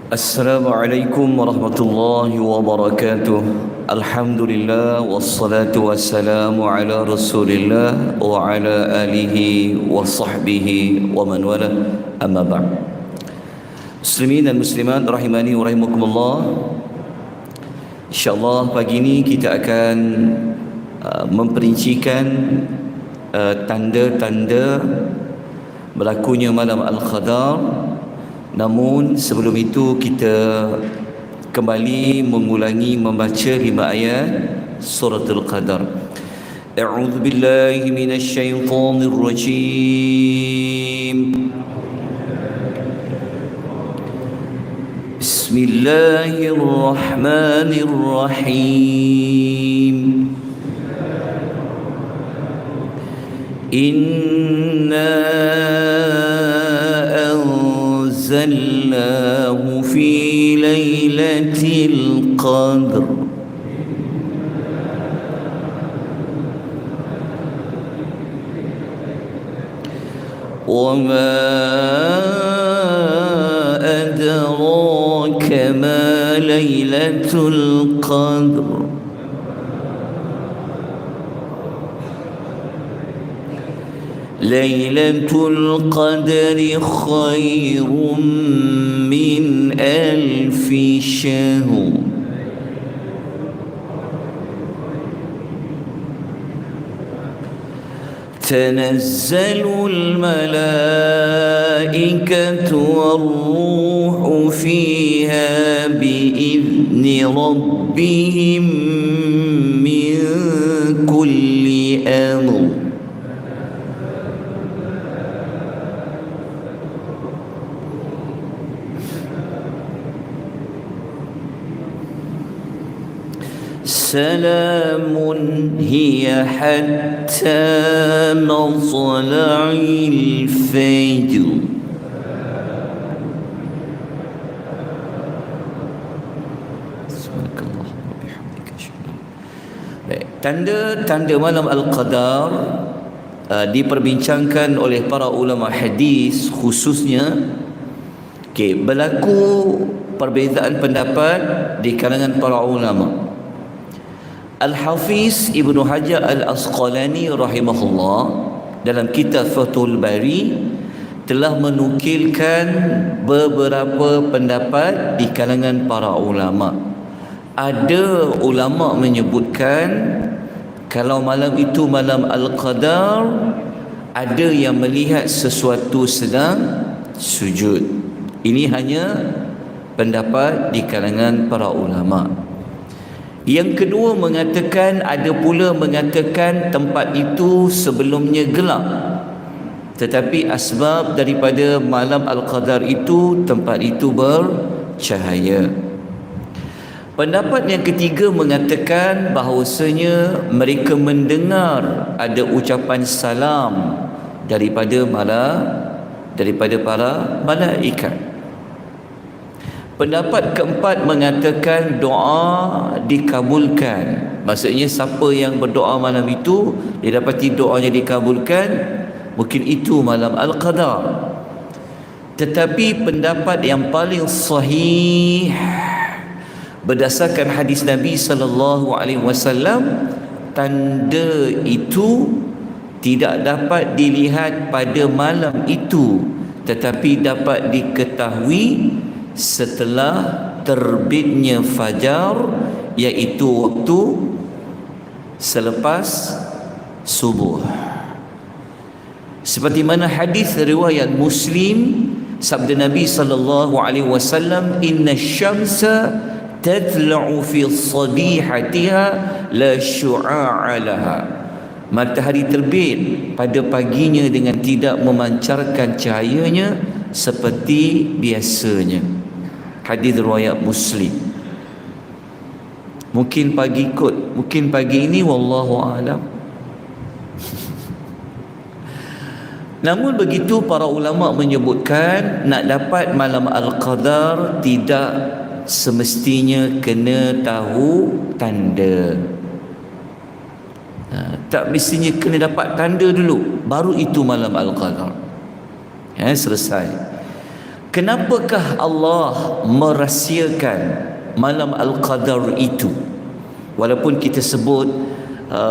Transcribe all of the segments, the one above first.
Assalamualaikum warahmatullahi wabarakatuh. Alhamdulillah wassalatu wassalamu ala Rasulillah wa ala alihi wa sahbihi wa man wala. Amma ba'd. Muslimin dan muslimat rahimani wa rahimakumullah. InsyaAllah pagi ini kita akan memperincikan tanda-tanda berlakunya malam Al-Qadar. Namun sebelum itu kita kembali mengulangi membaca 5 ayat suratul Qadar. A'udzu billahi minasy syaithanir rajim. Bismillahirrahmanirrahim. Inna أنزلناه في ليلة القدر وما أدراك ما ليلة القدر ليلة القدر خير من 1000 شهر تنزل الملائكة والروح فيها بإذن ربهم من كل أمر سلام هي حتى مطلع الفجر. Tanda-tanda malam Al-Qadar diperbincangkan oleh para ulama hadis khususnya. Berlaku perbezaan pendapat di kalangan para ulama. Al-Hafiz Ibnu Hajar Al-Asqalani rahimahullah dalam kitab Fathul Bari telah menukilkan beberapa pendapat di kalangan para ulama. Ada ulama menyebutkan kalau malam itu malam Al-Qadar, ada yang melihat sesuatu sedang sujud. Ini hanya pendapat di kalangan para ulama. Yang kedua mengatakan, ada pula mengatakan tempat itu sebelumnya gelap, tetapi asbab daripada malam Al-Qadar itu tempat itu bercahaya. Pendapat yang ketiga mengatakan bahawasanya mereka mendengar ada ucapan salam daripada para malaikat. Pendapat keempat mengatakan doa dikabulkan. Maksudnya siapa yang berdoa malam itu, dia dapati doanya dikabulkan, mungkin itu malam Al-Qadar. Tetapi pendapat yang paling sahih berdasarkan hadis Nabi sallallahu alaihi wasallam, tanda itu tidak dapat dilihat pada malam itu, tetapi dapat diketahui setelah terbitnya fajar, iaitu waktu selepas subuh. Seperti mana hadis riwayat Muslim, sabda Nabi sallallahu alaihi wasallam, inna syamsa tatla'u fi sabihatiha la syu'a'a laha. Matahari terbit pada paginya dengan tidak memancarkan cahayanya seperti biasanya. Hadis riwayat Muslim. Mungkin pagi kot, mungkin pagi ini, wallahu a'lam. Namun begitu para ulama menyebutkan, nak dapat malam Al-Qadar tidak semestinya kena tahu tanda. Tak mestinya kena dapat tanda dulu baru itu malam Al-Qadar. Selesai. Kenapakah Allah merahsiakan malam Al-Qadar itu? Walaupun kita sebut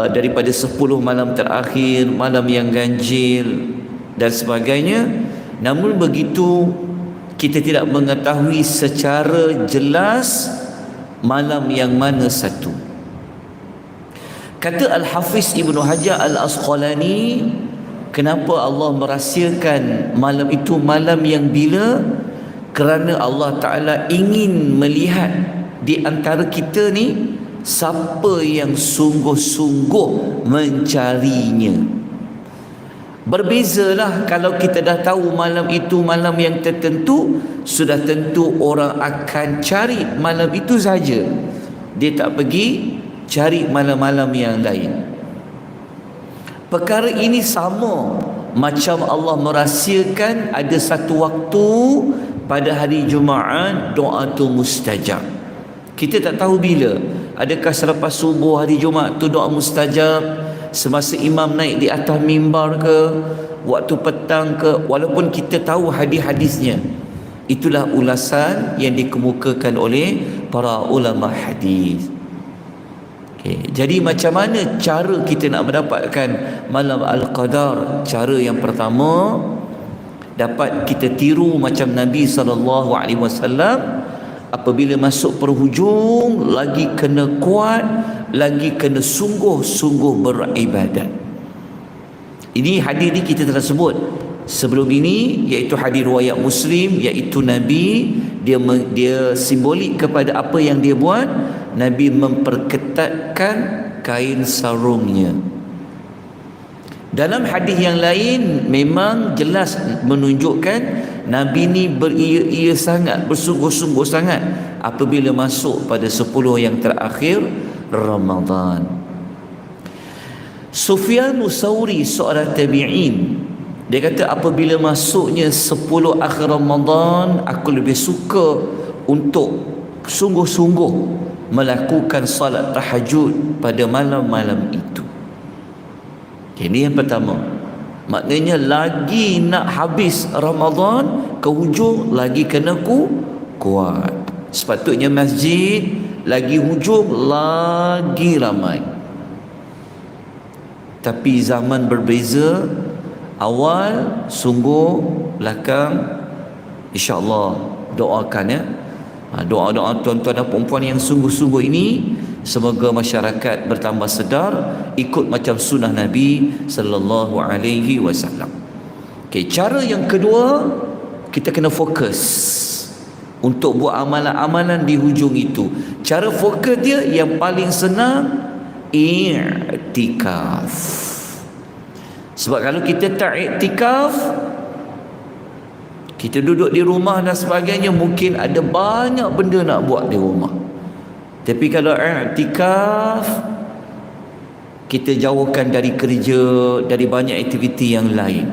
daripada 10 malam terakhir, malam yang ganjil dan sebagainya, namun begitu kita tidak mengetahui secara jelas malam yang mana satu. Kata Al-Hafiz Ibnu Hajar Al-Asqalani, kenapa Allah merahsiakan malam itu malam yang bila? Kerana Allah Ta'ala ingin melihat di antara kita ni siapa yang sungguh-sungguh mencarinya. Berbezalah kalau kita dah tahu malam itu malam yang tertentu, sudah tentu orang akan cari malam itu saja. Dia tak pergi cari malam-malam yang lain. Perkara ini sama macam Allah merahsiakan ada satu waktu pada hari Jumaat doa tu mustajab. Kita tak tahu bila. Adakah selepas subuh hari Jumaat tu doa mustajab, semasa imam naik di atas mimbar ke, waktu petang ke? Walaupun kita tahu hadis-hadisnya, itulah ulasan yang dikemukakan oleh para ulama hadis. Jadi macam mana cara kita nak mendapatkan malam Al-Qadar? Cara yang pertama, dapat kita tiru macam Nabi SAW. Apabila masuk perhujung, lagi kena kuat, lagi kena sungguh-sungguh beribadat. Ini hadis ni kita telah sebut sebelum ini, iaitu hadis riwayat Muslim, iaitu Nabi dia simbolik kepada apa yang dia buat. Nabi memperketatkan kain sarungnya. Dalam hadis yang lain memang jelas menunjukkan Nabi ni beria-ia sangat, bersungguh-sungguh sangat apabila masuk pada 10 yang terakhir Ramadan. Sufyan Tsauri, seorang tabi'in, dia kata apabila masuknya 10 akhir Ramadan, aku lebih suka untuk sungguh-sungguh melakukan salat tahajud pada malam-malam itu. Ini yang pertama. Maknanya lagi nak habis Ramadan, ke hujung lagi kena kuat. Sepatutnya masjid lagi hujung lagi ramai. Tapi zaman berbeza. Awal sungguh, belakang insya-Allah doakan ya. Doa-doa tuan-tuan dan puan-puan yang sungguh-sungguh ini, semoga masyarakat bertambah sedar ikut macam sunnah Nabi sallallahu alaihi wasallam. Okey, cara yang kedua, kita kena fokus untuk buat amalan-amalan di hujung itu. Cara fokus dia yang paling senang, i'tikaf. Sebab kalau kita tak i'tikaf, kita duduk di rumah dan sebagainya, mungkin ada banyak benda nak buat di rumah. Tapi kalau i'tikaf, kita jauhkan dari kerja, dari banyak aktiviti yang lain.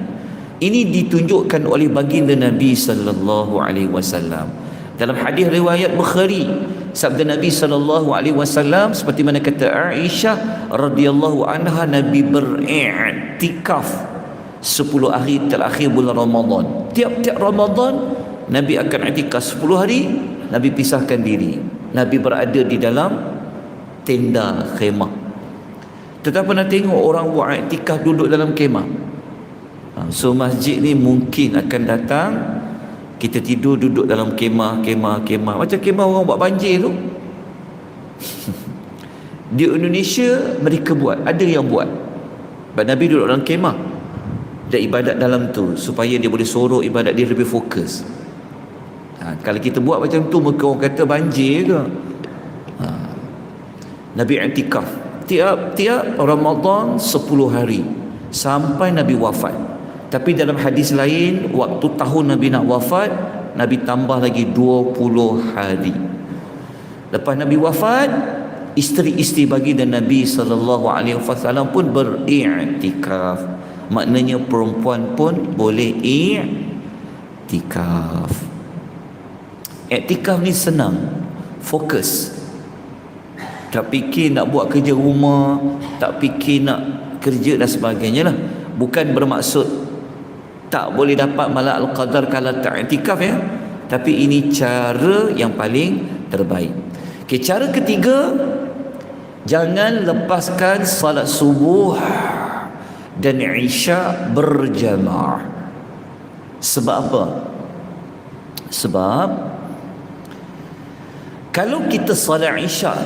Ini ditunjukkan oleh baginda Nabi sallallahu alaihi wasallam. Dalam hadis riwayat Bukhari, sabda Nabi sallallahu alaihi wasallam, seperti mana kata Aisyah radhiyallahu anha, Nabi beriktikaf 10 hari terakhir bulan Ramadan. Tiap-tiap Ramadan Nabi akan iktikaf 10 hari, Nabi pisahkan diri. Nabi berada di dalam tenda khemah. Tetapi nak tengok orang buat iktikaf duduk dalam khemah. So masjid ni mungkin akan datang, kita tidur duduk dalam khemah. Macam khemah orang buat banjir tu. Di Indonesia mereka buat, ada yang buat. Nabi duduk dalam khemah dan ibadat dalam tu, supaya dia boleh sorok ibadat dia lebih fokus. Kalau kita buat macam tu, maka orang kata banjir ke? Nabi i'tikaf tiap-tiap Ramadan 10 hari sampai Nabi wafat. Tapi dalam hadis lain, waktu tahun Nabi nak wafat, Nabi tambah lagi 20 hari. Lepas Nabi wafat, isteri-isteri baginda Nabi sallallahu alaihi wasallam pun beriktikaf. Maknanya perempuan pun boleh iktikaf. Iktikaf ni senang, fokus. Tak fikir nak buat kerja rumah, tak fikir nak kerja dan sebagainya lah. Bukan bermaksud tak boleh dapat malam Al-Qadar kalau tak iktikaf ya. tapi ini cara yang paling terbaik. Okay, cara ketiga, jangan lepaskan salat subuh dan isyak berjamaah. Sebab apa? Sebab kalau kita salat isyak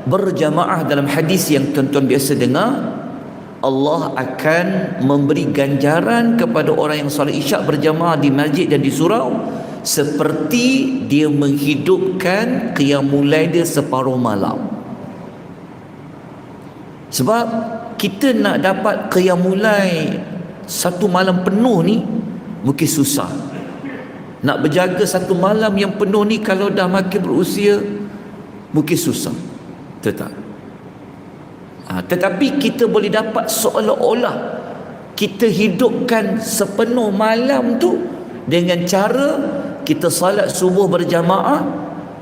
berjamaah, dalam hadis yang tuan-tuan biasa dengar, Allah akan memberi ganjaran kepada orang yang salat isyak berjamaah di masjid dan di surau seperti dia menghidupkan qiyamul lail dia separuh malam. Sebab kita nak dapat qiyamul lail satu malam penuh ni mungkin susah. Nak berjaga satu malam yang penuh ni kalau dah makin berusia mungkin susah. Tetapi kita boleh dapat seolah-olah kita hidupkan sepenuh malam tu dengan cara kita salat subuh berjamaah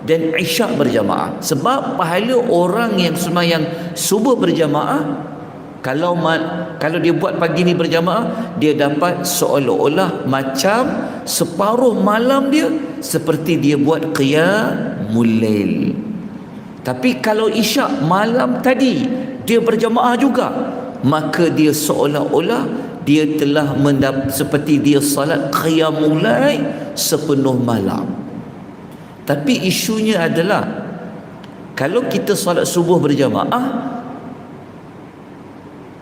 dan isyak berjamaah. Sebab pahala orang yang sembahyang subuh berjamaah, kalau dia buat pagi ni berjamaah, dia dapat seolah-olah macam separuh malam dia seperti dia buat qiyamul lail. Tapi kalau isyak malam tadi dia berjamaah juga, maka dia seolah-olah dia telah seperti dia salat qiyamul lail sepenuh malam. Tapi isunya adalah kalau kita salat subuh berjamaah,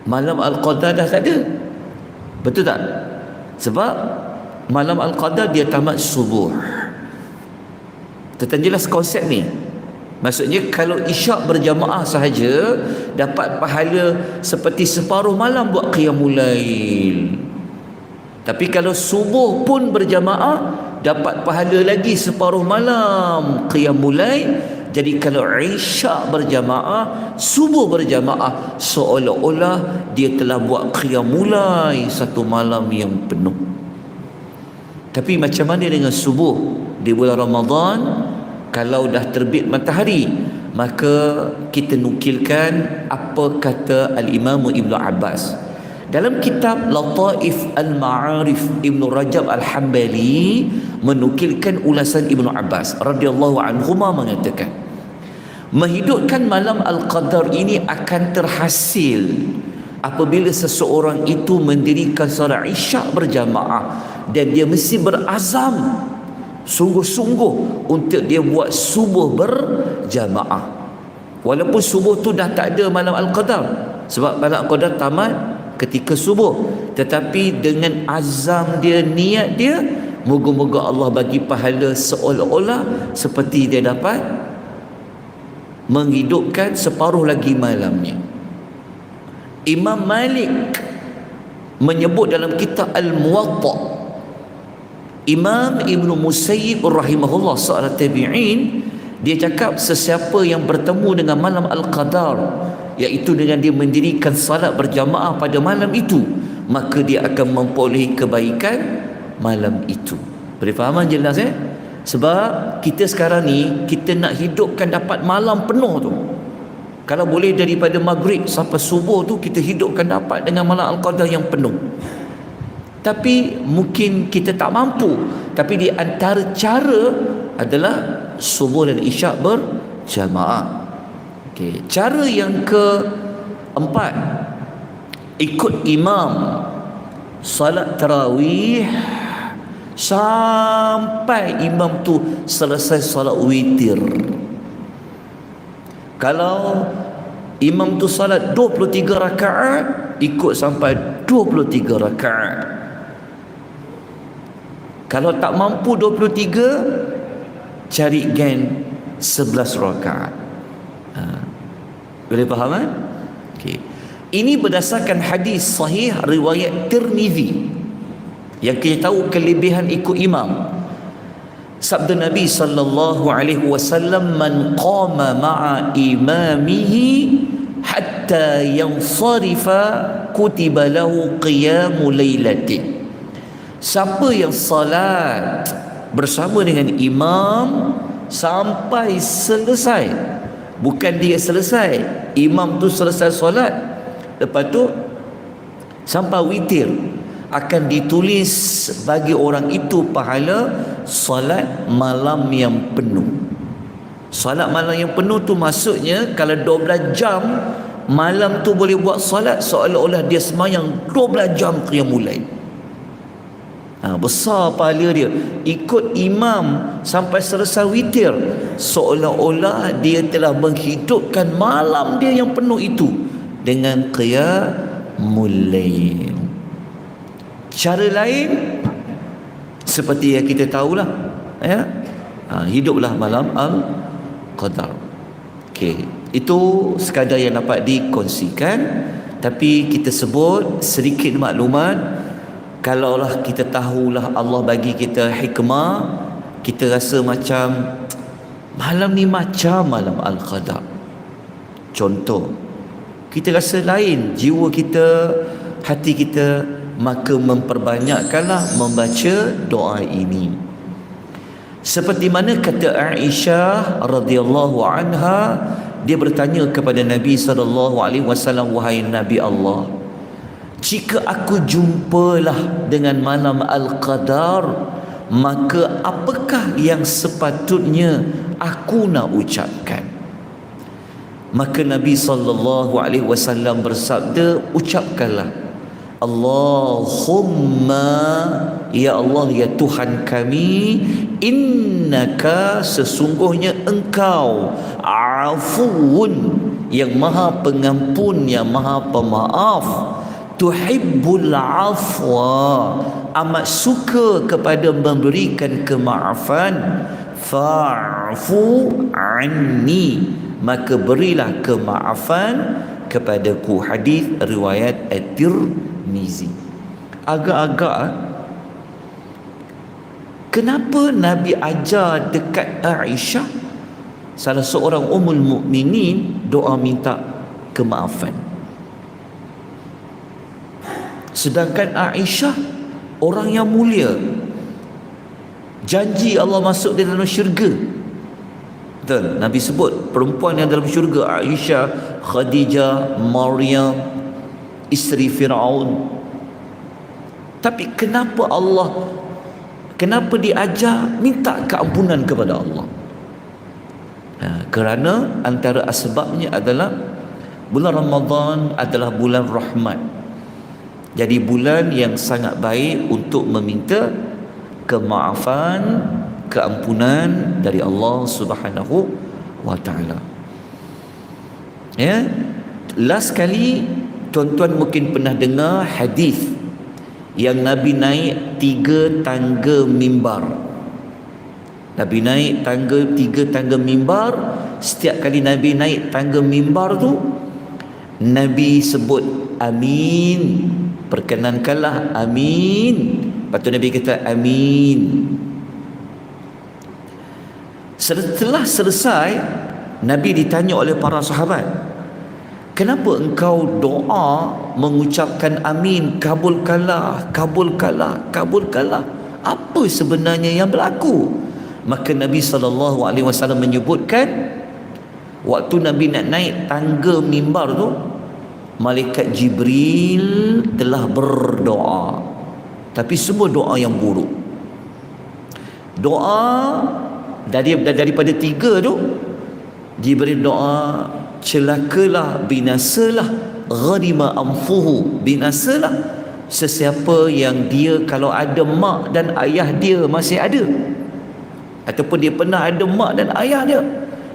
malam Al-Qadar dah tak ada. Betul tak? Sebab malam Al-Qadar dia tamat subuh. Tuan jelas konsep ni. Maksudnya kalau isyak berjamaah sahaja dapat pahala seperti separuh malam buat qiyamul lail. Tapi kalau subuh pun berjamaah dapat pahala lagi separuh malam qiyamul lail. Jadi kalau isyak berjamaah, subuh berjamaah, seolah-olah dia telah buat qiyamul lail satu malam yang penuh. Tapi macam mana dengan subuh di bulan Ramadan? Kalau dah terbit matahari, maka kita nukilkan apa kata Al-Imam Ibn Abbas dalam kitab Lataif Al-Ma'arif. Ibn Rajab Al-Hambali menukilkan ulasan Ibn Abbas radhiyallahu anhuma mengatakan, menghidupkan malam Al-Qadar ini akan terhasil apabila seseorang itu mendirikan salat isyak berjamaah dan dia mesti berazam sungguh-sungguh untuk dia buat subuh berjamaah. Walaupun subuh tu dah tak ada malam Al-Qadar, sebab malam Al-Qadar tamat ketika subuh, tetapi dengan azam dia, niat dia, moga-moga Allah bagi pahala seolah-olah seperti dia dapat menghidupkan separuh lagi malamnya. Imam Malik menyebut dalam kitab Al-Muwatta, Imam Ibn Musayyib rahimahullah seorang tabi'in, dia cakap sesiapa yang bertemu dengan malam Al-Qadar, iaitu dengan dia mendirikan salat berjamaah pada malam itu, maka dia akan memperolehi kebaikan malam itu. Boleh faham jelas Sebab kita sekarang ni kita nak hidupkan dapat malam penuh tu. Kalau boleh daripada maghrib sampai subuh tu kita hidupkan dapat dengan malam Al-Qadar yang penuh. Tapi mungkin kita tak mampu. Tapi di antara cara adalah subuh dan isyak berjamaah. Okey, cara yang keempat, ikut imam salat tarawih sampai imam tu selesai salat witir. Kalau imam tu salat 23 rakaat, ikut sampai 23 rakaat. Kalau tak mampu 23, cari gen 11 rakaat. Boleh faham Okay. Ini berdasarkan hadis sahih riwayat Tirmizi yang kita tahu kelebihan ikut imam. Sabda Nabi sallallahu alaihi wasallam, man qama ma'a imamihi hatta yansarifa kutiba lahu qiyamu lailatin. Siapa yang salat bersama dengan imam sampai selesai, bukan dia selesai, imam tu selesai solat, lepas tu sampai witir, akan ditulis bagi orang itu pahala solat malam yang penuh. Solat malam yang penuh tu maksudnya kalau 12 jam malam tu boleh buat solat, seolah-olah dia semayang 12 jam qiyamul lail. Besar pahala dia. Ikut imam sampai selesai witir, seolah-olah dia telah menghidupkan malam dia yang penuh itu dengan qiyamul lail. Cara lain seperti yang kita tahulah, ya, hiduplah malam al-qadar. Okey, itu sekadar yang dapat dikongsikan, tapi kita sebut sedikit maklumat. Kalaulah kita tahulah Allah bagi kita hikmah, kita rasa macam malam ni macam malam al-qadar. Contoh, kita rasa lain jiwa kita, hati kita, maka memperbanyakkanlah membaca doa ini. Seperti mana kata Aisyah radhiyallahu anha, dia bertanya kepada Nabi SAW, wahai Nabi Allah, jika aku jumpalah dengan malam al-qadar, maka apakah yang sepatutnya aku nak ucapkan? Maka Nabi SAW bersabda, ucapkanlah, Allahumma, ya Allah, ya Tuhan kami, innaka, sesungguhnya engkau, afuun, yang maha pengampun, yang maha pemaaf, tuhibbul afwa, amat suka kepada memberikan kemaafan, fa'fu anni, maka berilah kemaafan kepadaku. Hadis riwayat At-Tirmizi. Agak-agak kenapa Nabi ajar dekat Aisyah, salah seorang ummul mukminin, doa minta kemaafan, sedangkan Aisyah orang yang mulia, janji Allah masuk di dalam syurga. Betul, Nabi sebut perempuan yang dalam syurga, Aisyah, Khadijah, Maryam, isteri Firaun. Tapi kenapa diajar minta keampunan kepada Allah? Kerana antara asbabnya adalah bulan Ramadan adalah bulan rahmat. Jadi bulan yang sangat baik untuk meminta kemaafan, keampunan dari Allah Subhanahu wa taala. Ya, last kali tuan-tuan mungkin pernah dengar hadis yang Nabi naik 3 tangga mimbar. Nabi naik 3 tangga mimbar. Setiap kali Nabi naik tangga mimbar tu, Nabi sebut amin, perkenankanlah, amin. Lepas tu Nabi kata amin. Setelah selesai, Nabi ditanya oleh para sahabat, kenapa engkau doa mengucapkan amin, kabulkanlah, kabulkanlah, kabulkanlah? Apa sebenarnya yang berlaku? Maka Nabi SAW menyebutkan, waktu Nabi nak naik tangga mimbar tu, malaikat Jibril telah berdoa, tapi semua doa yang buruk. Doa daripada 3 tu, Jibril doa, celakalah, binasalah, ghanima anfuhu, binasalah sesiapa yang dia kalau ada mak dan ayah dia masih ada, ataupun dia pernah ada mak dan ayah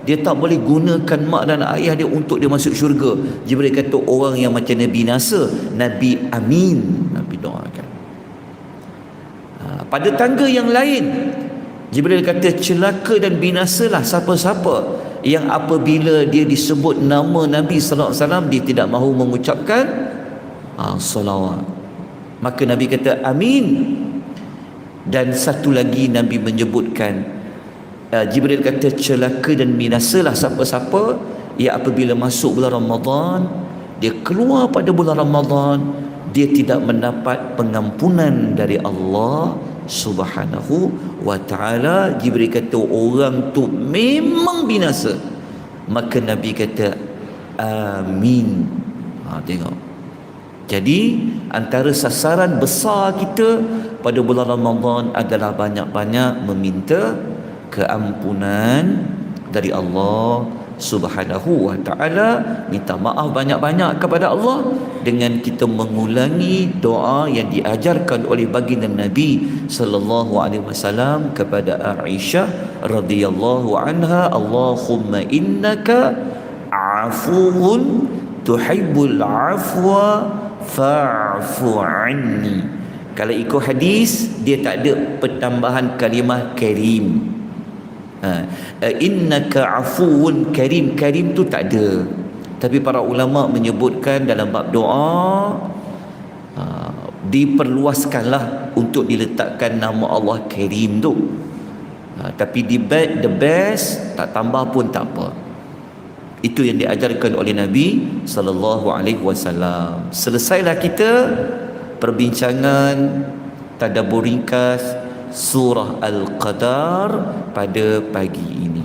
dia tak boleh gunakan mak dan ayah dia untuk dia masuk syurga. Jibril kata orang yang macam ni binasa. Nabi amin, Nabi doakan. Pada tangga yang lain, Jibril kata celaka dan binasalah siapa-siapa yang apabila dia disebut nama Nabi sallallahu alaihi wasallam dia tidak mahu mengucapkan salawat. Maka Nabi kata amin. Dan satu lagi Nabi menyebutkan, Jibril kata celaka dan binasalah siapa-siapa yang apabila masuk bulan Ramadan, dia keluar pada bulan Ramadan, dia tidak mendapat pengampunan dari Allah Subhanahu wa ta'ala. Jibril kata orang tu memang binasa. Maka Nabi kata amin. Tengok, Jadi antara sasaran besar kita pada bulan Ramadan adalah banyak-banyak meminta keampunan dari Allah Subhanahu wa ta'ala, minta maaf banyak-banyak kepada Allah dengan kita mengulangi doa yang diajarkan oleh baginda Nabi sallallahu alaihi wasallam kepada Aisyah radhiyallahu anha, Allahumma innaka afuwun tuhibbul afwa fa'fu anni. Kalau ikut hadis dia tak ada pertambahan kalimah karim. Innaka afuwun karim, karim tu tak ada, tapi para ulama menyebutkan dalam bab doa diperluaskanlah untuk diletakkan nama Allah Karim tu. Tapi the best tak tambah pun tak apa. Itu yang diajarkan oleh Nabi sallallahu alaihi wasallam. Selesailah kita perbincangan tadabbur ringkas surah Al-Qadar pada pagi ini.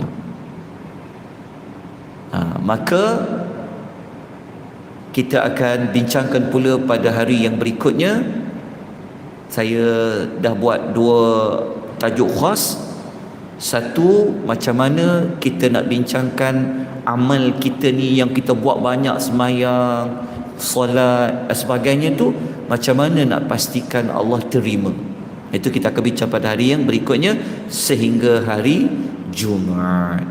Maka kita akan bincangkan pula pada hari yang berikutnya. Saya dah buat 2 tajuk khas. Satu, macam mana kita nak bincangkan amal kita ni yang kita buat banyak, sembahyang, solat dan sebagainya tu, macam mana nak pastikan Allah terima. Itu kita akan bincang pada hari yang berikutnya sehingga hari Jumaat.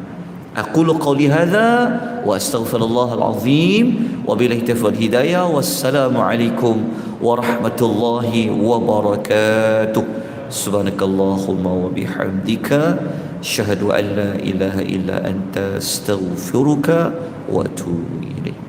Aqulu qawli hadza wa astaghfirullahal azim wa billahi taufiq hidayah. Wassalamu alaikum warahmatullahi wabarakatuh. Subhanakallahumma wa bihamdika asyhadu an la ilaha illa anta astaghfiruka wa atubu ilaik.